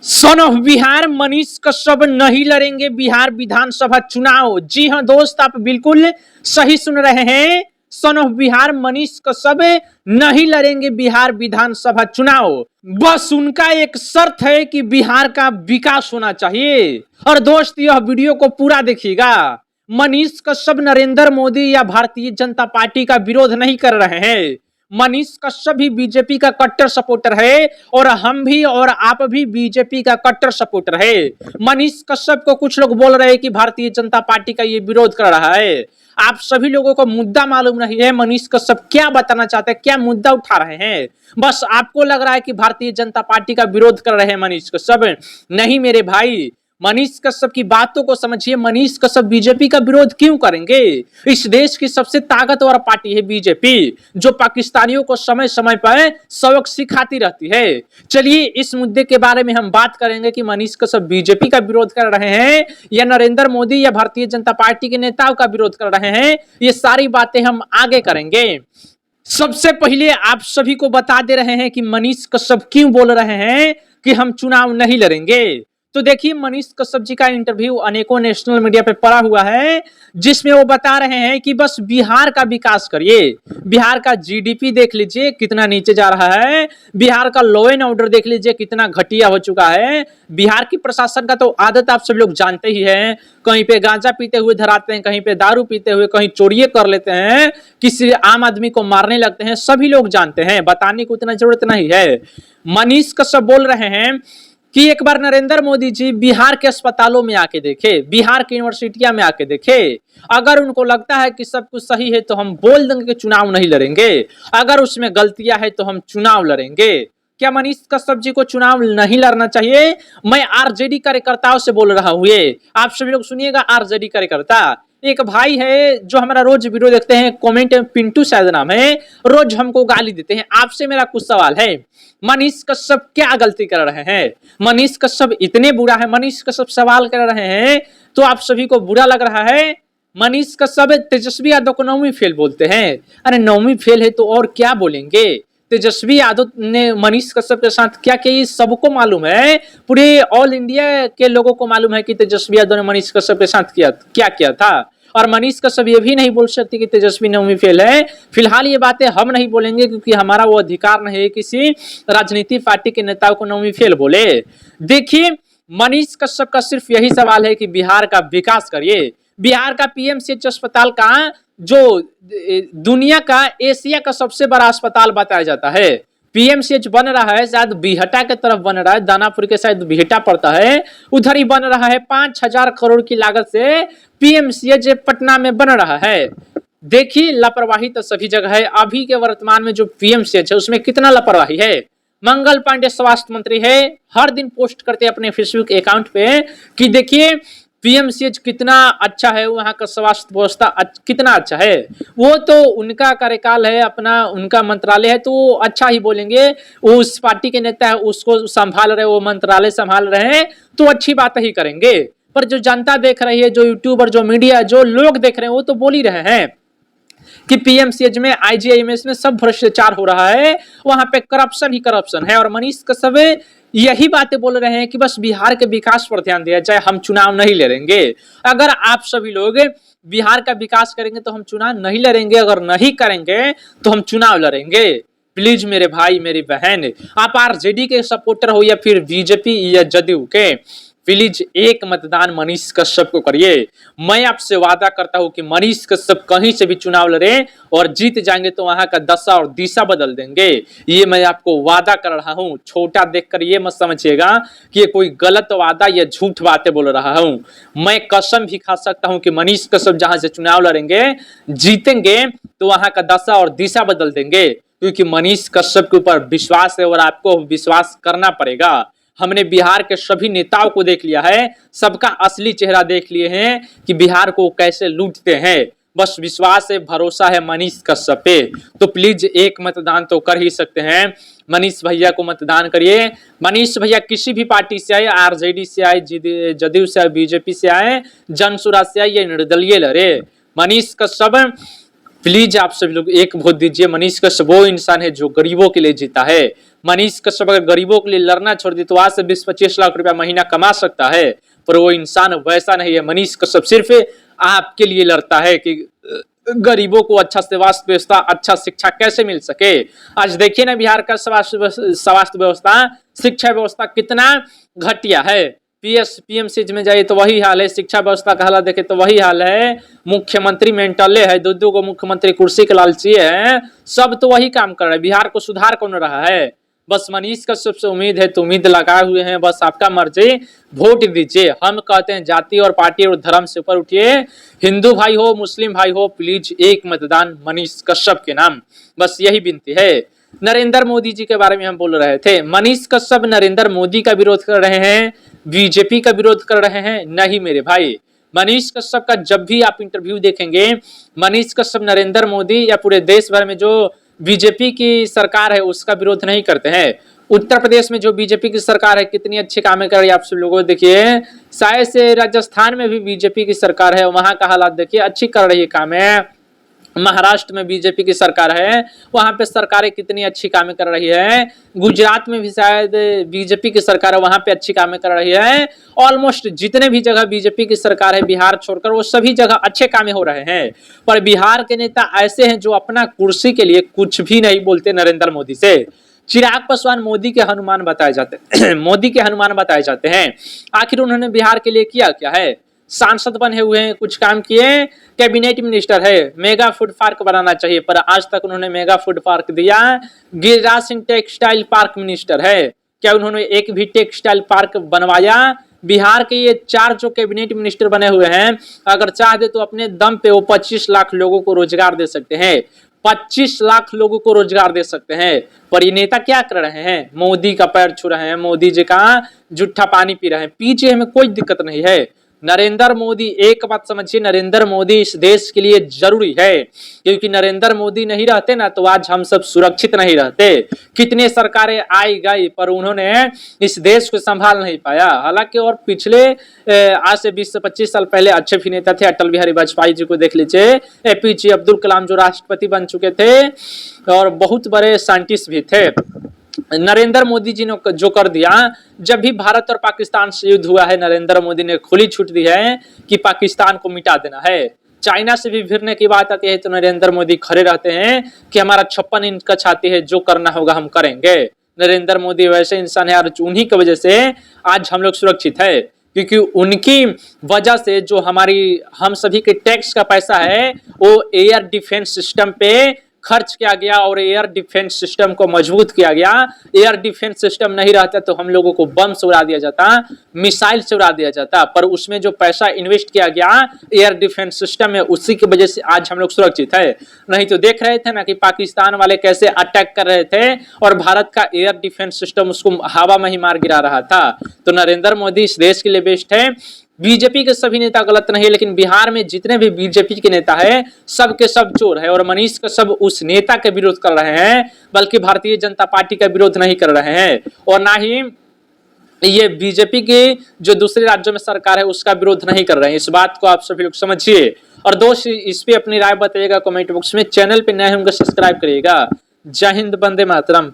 Son of Bihar Manish Kashyap नहीं लड़ेंगे बिहार विधानसभा चुनाव। जी हां दोस्त, आप बिल्कुल सही सुन रहे हैं। सन ऑफ बिहार मनीष कश्यप नहीं लड़ेंगे बिहार विधानसभा चुनाव। बस उनका एक शर्त है कि बिहार का विकास होना चाहिए। और दोस्त, यह वीडियो को पूरा देखिएगा। मनीष कश्यप नरेंद्र मोदी या भारतीय जनता पार्टी का विरोध नहीं कर रहे हैं। मनीष कश्यप भी बीजेपी का कट्टर सपोर्टर है और हम भी और आप भी बीजेपी का कट्टर सपोर्टर है। मनीष कश्यप को कुछ लोग बोल रहे हैं कि भारतीय जनता पार्टी का ये विरोध कर रहा है। आप सभी लोगों को मुद्दा मालूम नहीं है मनीष कश्यप क्या बताना चाहते हैं, क्या मुद्दा उठा रहे हैं। बस आपको लग रहा है कि भारतीय जनता पार्टी का विरोध कर रहे हैं मनीष कश्यप। नहीं मेरे भाई, मनीष कश्यप की बातों को समझिए। मनीष कश्यप बीजेपी का विरोध क्यों करेंगे? इस देश की सबसे ताकतवर पार्टी है बीजेपी, जो पाकिस्तानियों को समय समय पर सबक सिखाती रहती है। चलिए इस मुद्दे के बारे में हम बात करेंगे कि मनीष कश्यप बीजेपी का विरोध कर रहे हैं या नरेंद्र मोदी या भारतीय जनता पार्टी के नेताओं का विरोध कर रहे हैं। ये सारी बातें हम आगे करेंगे। सबसे पहले आप सभी को बता दे रहे हैं कि मनीष कश्यप क्यों बोल रहे हैं कि हम चुनाव नहीं लड़ेंगे। तो देखिए, मनीष कश्यप जी का इंटरव्यू अनेकों नेशनल मीडिया पे पड़ा हुआ है, जिसमें वो बता रहे हैं कि बस बिहार का विकास करिए। बिहार का जीडीपी देख लीजिए कितना नीचे जा रहा है। बिहार का लॉ एंड ऑर्डर देख लीजिए कितना घटिया हो चुका है। बिहार की प्रशासन का तो आदत आप सब लोग जानते ही हैं। कहीं पे गांजा पीते हुए धराते हैं, कहीं पे दारू पीते हुए, कहीं चोरिये कर लेते हैं, किसी आम आदमी को मारने लगते हैं। सभी लोग जानते हैं, बताने की उतना जरूरत नहीं है। मनीष कश्यप बोल रहे हैं कि एक बार नरेंद्र मोदी जी बिहार के अस्पतालों में आके देखे, बिहार की यूनिवर्सिटियां में आके देखे। अगर उनको लगता है कि सब कुछ सही है तो हम बोल देंगे कि चुनाव नहीं लड़ेंगे, अगर उसमें गलतियां है तो हम चुनाव लड़ेंगे। क्या मनीष कश्यप जी को चुनाव नहीं लड़ना चाहिए? मैं आरजेडी कार्यकर्ताओं से बोल रहा हूँ। ये आप सभी लोग सुनिएगा। आरजेडी कार्यकर्ता एक भाई है जो हमारा रोज वीडियो देखते हैं, कमेंट पिंटू शायद नाम है, रोज हमको गाली देते हैं। आपसे मेरा कुछ सवाल है, मनीष कश्यप क्या गलती कर रहे हैं? मनीष कश्यप इतने बुरा है? मनीष कश्यप सवाल कर रहे हैं तो आप सभी को बुरा लग रहा है? मनीष कश्यप तेजस्वी यादव को 9वीं फेल बोलते हैं। अरे 9वीं फेल है तो और क्या बोलेंगे? तेजस्वी यादव ने मनीष कश्यप के साथ क्या किया ये सबको मालूम है। पूरे ऑल इंडिया के लोगों को मालूम है कि तेजस्वी यादव ने मनीष कश्यप के साथ क्या किया था। और मनीष कश्यप ये भी नहीं बोल सकती कि तेजस्वी 9वीं फेल है। फिलहाल ये बातें हम नहीं बोलेंगे क्योंकि हमारा वो अधिकार नहीं है किसी राजनीतिक पार्टी के नेताओं को 9वीं फेल बोले। देखिए, मनीष कश्यप का सिर्फ यही सवाल है कि बिहार का विकास करिए। बिहार का पीएमसीएच अस्पताल का जो दुनिया का, एशिया का सबसे बड़ा अस्पताल बताया जाता है, पीएमसीएच बन रहा है, शायद बिहटा के तरफ बन रहा है, दानापुर के शायद बिहटा पड़ता है, उधर ही बन रहा है। 5,000 करोड़ की लागत से पीएमसीएच पटना में बन रहा है। देखिए, लापरवाही तो सभी जगह है। अभी के वर्तमान में जो पीएमसीएच है उसमें कितना लापरवाही है। मंगल पांडे स्वास्थ्य मंत्री है, हर दिन पोस्ट करते हैं अपने फेसबुक अकाउंट पे कि देखिए पीएमसीएच कितना अच्छा है, वहां का स्वास्थ्य व्यवस्था कितना अच्छा है। वो तो उनका कार्यकाल है, अपना उनका मंत्रालय है, तो वो अच्छा ही बोलेंगे। वो उस पार्टी के नेता है, उसको संभाल रहे, वो मंत्रालय संभाल रहे हैं तो अच्छी बात ही करेंगे। पर जो जनता देख रही है, जो यूट्यूबर, जो मीडिया, जो लोग देख रहे हैं, वो तो बोल ही रहे हैं कि पीएमसीएच में, आईजीआईएमएस में सब भ्रष्टाचार हो रहा है, वहां पे करप्शन ही करप्शन है। और मनीष कश्यप यही बातें बोल रहे हैं कि बस बिहार के विकास पर ध्यान दिया जाए, हम चुनाव नहीं लड़ेंगे। अगर आप सभी लोग बिहार का विकास करेंगे तो हम चुनाव नहीं लड़ेंगे, अगर नहीं करेंगे तो हम चुनाव लड़ेंगे। प्लीज मेरे भाई, मेरी बहन, आप आरजेडी के सपोर्टर हो या फिर बीजेपी या जदयू के, प्लीज एक मतदान मनीष कश्यप को करिए। मैं आपसे वादा करता हूं कि मनीष कश्यप कहीं से भी चुनाव लड़े और जीत जाएंगे तो वहां का दशा और दिशा बदल देंगे। ये मैं आपको वादा कर रहा हूं। छोटा देखकर ये मत समझिएगा कि ये कोई गलत वादा या झूठ बातें बोल रहा हूं। मैं कसम भी खा सकता हूं कि मनीष कश्यप जहां से चुनाव लड़ेंगे, जीतेंगे तो वहां का दशा और दिशा बदल देंगे, क्योंकि मनीष कश्यप के ऊपर विश्वास है और आपको विश्वास करना पड़ेगा। हमने बिहार के सभी नेताओं को देख लिया है, सबका असली चेहरा देख लिए हैं कि बिहार को कैसे लूटते हैं। बस विश्वास है, भरोसा है मनीष कश्यप पे। तो प्लीज एक मतदान तो कर ही सकते हैं, मनीष भैया को मतदान करिए। मनीष भैया किसी भी पार्टी से आए, आरजेडी से आए, जदयू से आए, बीजेपी से आए, जनसुराज से आए या निर्दलीय लड़े, मनीष कश्यप प्लीज आप सभी लोग एक वोट दीजिए। मनीष कश्यप वो इंसान है जो गरीबों के लिए जीता है। मनीष कश्यप अगर गरीबों के लिए लड़ना छोड़ दे तो आज से 20-25 लाख रुपया महीना कमा सकता है, पर वो इंसान वैसा नहीं है। मनीष कश्यप सिर्फ आपके लिए लड़ता है कि गरीबों को अच्छा स्वास्थ्य व्यवस्था, अच्छा शिक्षा कैसे मिल सके। आज देखिए ना बिहार का स्वास्थ्य व्यवस्था, शिक्षा व्यवस्था कितना घटिया है। पीएमसीज में जाइए तो वही हाल है, शिक्षा व्यवस्था का हालत देखे तो वही हाल है। मुख्यमंत्री मेंटले है, दो को मुख्यमंत्री कुर्सी के लालची है, सब तो वही काम कर रहे हैं। बिहार को सुधार कौन रहा है? बस मनीष कश्यप से उम्मीद है तो उम्मीद लगाए हुए हैं, बस आपका मर्जी, वोट दीजिए। हम कहते हैं जाति और पार्टी और धर्म से ऊपर उठिए। हिंदू भाई हो, मुस्लिम भाई हो, प्लीज एक मतदान मनीष कश्यप के नाम, बस यही विनती है। नरेंद्र मोदी जी के बारे में हम बोल रहे थे। मनीष कश्यप नरेंद्र मोदी का विरोध कर रहे हैं, बीजेपी का विरोध कर रहे हैं? नहीं मेरे भाई। मनीष कश्यप का जब भी आप इंटरव्यू देखेंगे, मनीष कश्यप नरेंद्र मोदी या पूरे देश भर में जो बीजेपी की सरकार है उसका विरोध नहीं करते हैं। उत्तर प्रदेश में जो बीजेपी की सरकार है कितनी अच्छी कामें कर रही है आप सब लोगों को देखिए। शायद से राजस्थान में भी बीजेपी की सरकार है, वहां का हालात देखिए, अच्छी कर रही है कामें। महाराष्ट्र में बीजेपी की सरकार है, वहां पे सरकारें कितनी अच्छी कामें कर रही है। गुजरात में भी शायद बीजेपी की सरकार है, वहां पे अच्छी कामें कर रही है। ऑलमोस्ट जितने भी जगह बीजेपी की सरकार है बिहार छोड़कर, वो सभी जगह अच्छे कामें हो रहे हैं। पर बिहार के नेता ऐसे हैं जो अपना कुर्सी के लिए कुछ भी नहीं बोलते नरेंद्र मोदी से। चिराग पासवान मोदी के हनुमान बताए जाते हैं मोदी के हनुमान बताए जाते हैं। आखिर उन्होंने बिहार के लिए किया क्या है? सांसद बने हुए हैं, कुछ काम किए, कैबिनेट मिनिस्टर है, मेगा फूड पार्क बनाना चाहिए, पर आज तक उन्होंने मेगा फूड पार्क दिया। Giriraj Singh textile park minister है, क्या उन्होंने एक भी टेक्सटाइल पार्क बनवाया? बिहार के ये 4 जो कैबिनेट मिनिस्टर बने हुए हैं, अगर चाह दे तो अपने दम पे वो 25 लाख लोगों को रोजगार दे सकते हैं। 25 लाख लोगों को रोजगार दे सकते हैं। पर ये नेता क्या कर रहे हैं? मोदी का पैर छू रहे हैं, मोदी जी का जूठा पानी पी रहे हैं। पीछे हमें कोई दिक्कत नहीं है। नरेंद्र मोदी, एक बात समझिए, नरेंद्र मोदी इस देश के लिए जरूरी है, क्योंकि नरेंद्र मोदी नहीं रहते ना तो आज हम सब सुरक्षित नहीं रहते। कितने सरकारें आई गई पर उन्होंने इस देश को संभाल नहीं पाया। हालांकि और पिछले आज से 20 से 25 साल पहले अच्छे भी नेता थे। अटल बिहारी वाजपेयी जी को देख लीजिए, एपीजे अब्दुल कलाम जो राष्ट्रपति बन चुके थे और बहुत बड़े साइंटिस्ट भी थे। नरेंद्र मोदी जी ने जो कर दिया, जब भी भारत और पाकिस्तान से युद्ध हुआ है, नरेंद्र मोदी ने खुली छूट दी है कि पाकिस्तान को मिटा देना है। चाइना से भी भिड़ने की बात आती है तो नरेंद्र मोदी खड़े रहते हैं कि हमारा 56 इंच का छाती है, जो करना होगा हम करेंगे। नरेंद्र मोदी वैसे इंसान है और उन्हीं की वजह से आज हम लोग सुरक्षित है, क्योंकि उनकी वजह से जो हम सभी के टैक्स का पैसा है वो एयर डिफेंस सिस्टम पे खर्च किया गया और एयर डिफेंस सिस्टम को मजबूत किया गया। एयर डिफेंस सिस्टम नहीं रहता तो हम लोगों को बम से उड़ा दिया जाता, मिसाइल से उड़ा दिया जाता, पर उसमें जो पैसा इन्वेस्ट किया गया एयर डिफेंस सिस्टम में, उसी की वजह से आज हम लोग सुरक्षित है। नहीं तो देख रहे थे ना कि पाकिस्तान वाले कैसे अटैक कर रहे थे और भारत का एयर डिफेंस सिस्टम उसको हवा में ही मार गिरा रहा था। तो नरेंद्र मोदी इस देश के लिए बेस्ट है। बीजेपी के सभी नेता गलत नहीं है, लेकिन बिहार में जितने भी बीजेपी के नेता है सब के सब चोर है। और मनीष का सब उस नेता के विरोध कर रहे हैं, बल्कि भारतीय जनता पार्टी का विरोध नहीं कर रहे हैं, और ना ही ये बीजेपी के जो दूसरे राज्यों में सरकार है उसका विरोध नहीं कर रहे हैं। इस बात को आप सभी लोग समझिए। और दोस्त इस पे अपनी राय बताइएगा कमेंट बॉक्स में। चैनल पे नए होंगे सब्सक्राइब करिएगा। जय हिंद, वंदे मातरम।